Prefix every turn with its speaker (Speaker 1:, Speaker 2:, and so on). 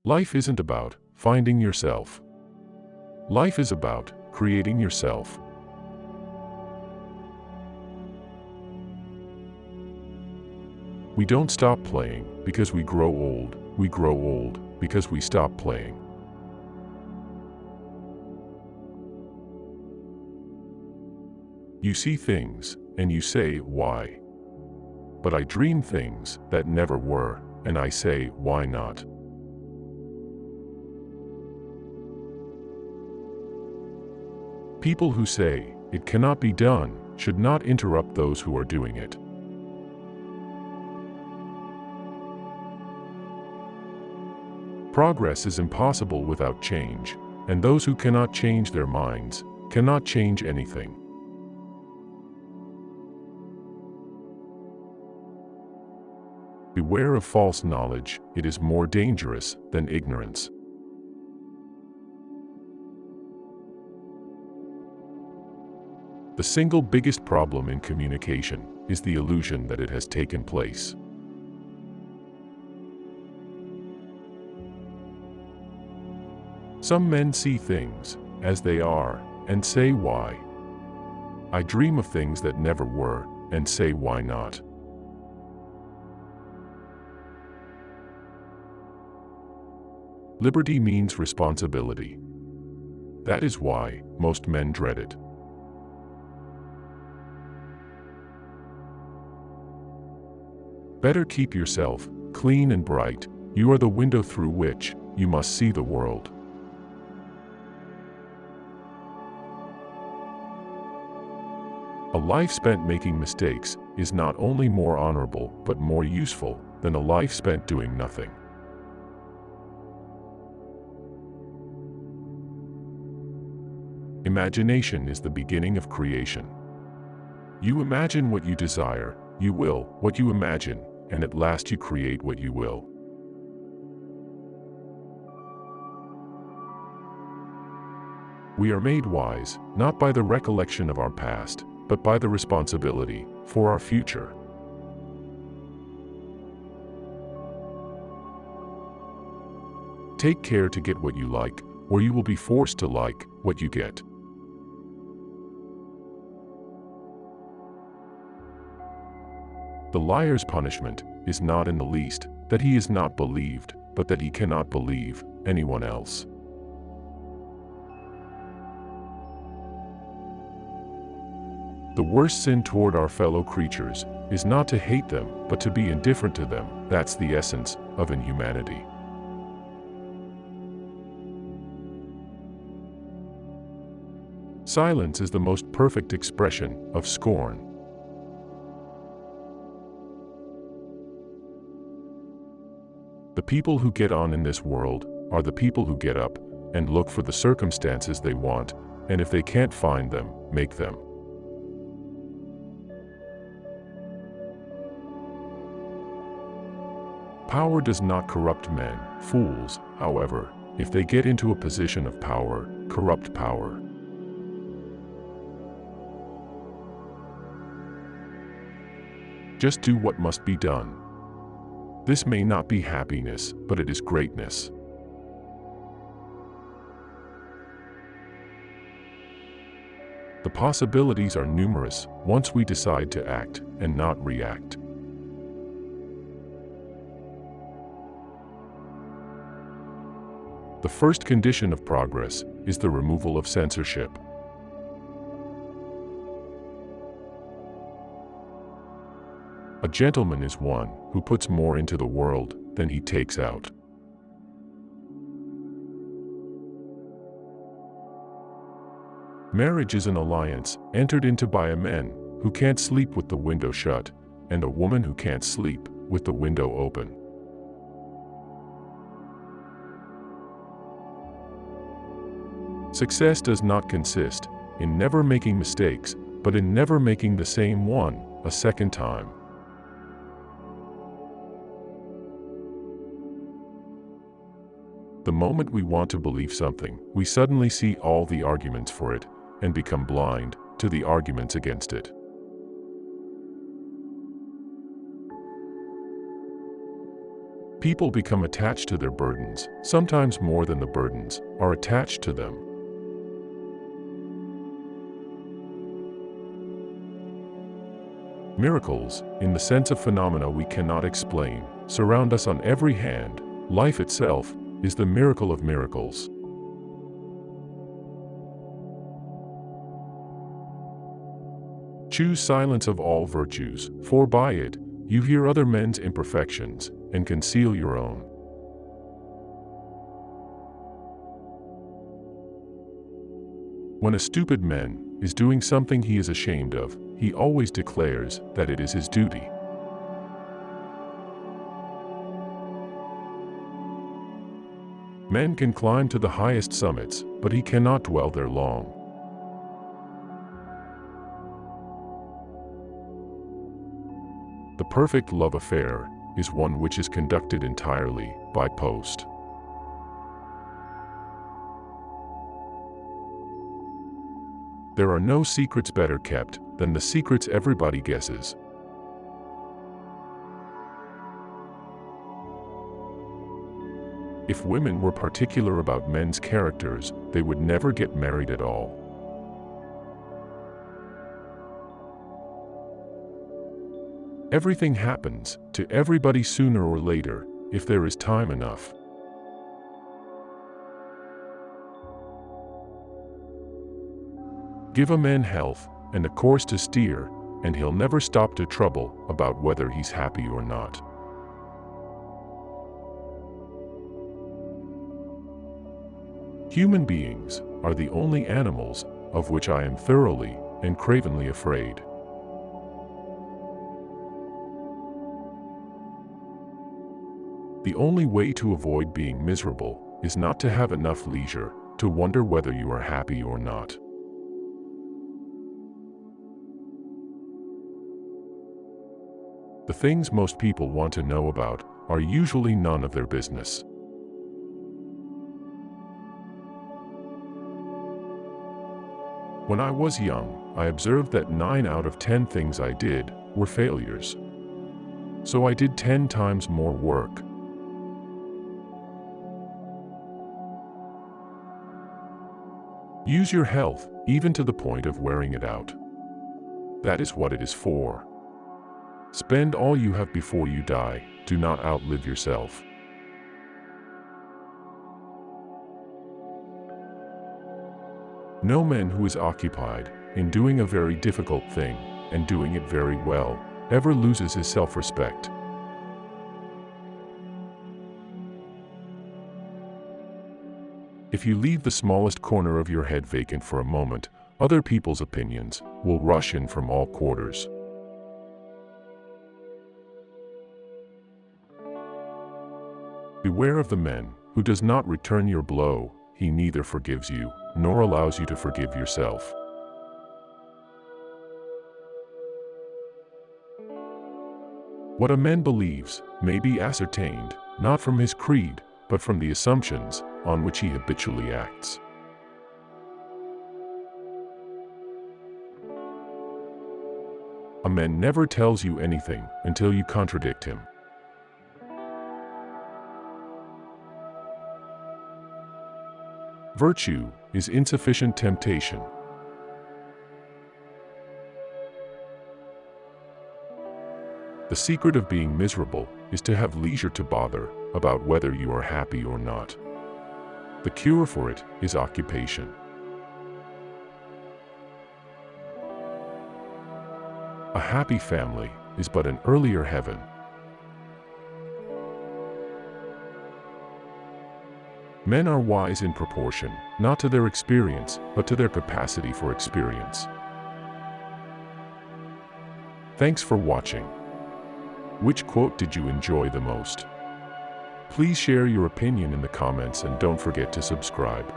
Speaker 1: Life isn't about finding yourself. Life is about creating yourself. We don't stop playing because we grow old. We grow old because we stop playing. You see things, and you say, why? But I dream things that never were, and I say, why not? People who say, it cannot be done, should not interrupt those who are doing it. Progress is impossible without change, and those who cannot change their minds cannot change anything. Beware of false knowledge, it is more dangerous than ignorance. The single biggest problem in communication is the illusion that it has taken place. Some men see things as they are and say why. I dream of things that never were and say why not. Liberty means responsibility. That is why most men dread it. Better keep yourself clean and bright. You are the window through which you must see the world. A life spent making mistakes is not only more honorable but more useful than a life spent doing nothing. Imagination is the beginning of creation. You imagine what you desire, you will what you imagine, and at last you create what you will. We are made wise, not by the recollection of our past, but by the responsibility for our future. Take care to get what you like, or you will be forced to like what you get. The liar's punishment is not in the least that he is not believed, but that he cannot believe anyone else. The worst sin toward our fellow creatures is not to hate them, but to be indifferent to them. That's the essence of inhumanity. Silence is the most perfect expression of scorn. The people who get on in this world are the people who get up and look for the circumstances they want, and if they can't find them, make them. Power does not corrupt men. Fools, however, if they get into a position of power, corrupt power. Just do what must be done. This may not be happiness, but it is greatness. The possibilities are numerous once we decide to act and not react. The first condition of progress is the removal of censorship. A gentleman is one who puts more into the world than he takes out. Marriage is an alliance entered into by a man who can't sleep with the window shut, and a woman who can't sleep with the window open. Success does not consist in never making mistakes, but in never making the same one a second time. The moment we want to believe something, we suddenly see all the arguments for it and become blind to the arguments against it. People become attached to their burdens, sometimes more than the burdens are attached to them. Miracles, in the sense of phenomena we cannot explain, surround us on every hand. Life itself is the miracle of miracles. Choose silence of all virtues, for by it you hear other men's imperfections and conceal your own. When a stupid man is doing something he is ashamed of, he always declares that it is his duty. Man can climb to the highest summits, but he cannot dwell there long. The perfect love affair is one which is conducted entirely by post. There are no secrets better kept than the secrets everybody guesses. If women were particular about men's characters, they would never get married at all. Everything happens to everybody sooner or later, if there is time enough. Give a man health and a course to steer, and he'll never stop to trouble about whether he's happy or not. Human beings are the only animals of which I am thoroughly and cravenly afraid. The only way to avoid being miserable is not to have enough leisure to wonder whether you are happy or not. The things most people want to know about are usually none of their business. When I was young, I observed that 9 out of 10 things I did were failures. So I did 10 times more work. Use your health, even to the point of wearing it out. That is what it is for. Spend all you have before you die. Do not outlive yourself. No man who is occupied in doing a very difficult thing, and doing it very well, ever loses his self-respect. If you leave the smallest corner of your head vacant for a moment, other people's opinions will rush in from all quarters. Beware of the man who does not return your blow. He neither forgives you, nor allows you to forgive yourself. What a man believes may be ascertained, not from his creed, but from the assumptions on which he habitually acts. A man never tells you anything until you contradict him. Virtue is insufficient temptation. The secret of being miserable is to have leisure to bother about whether you are happy or not. The cure for it is occupation. A happy family is but an earlier heaven. Men are wise in proportion, not to their experience, but to their capacity for experience. Thanks for watching. Which quote did you enjoy the most? Please share your opinion in the comments and don't forget to subscribe.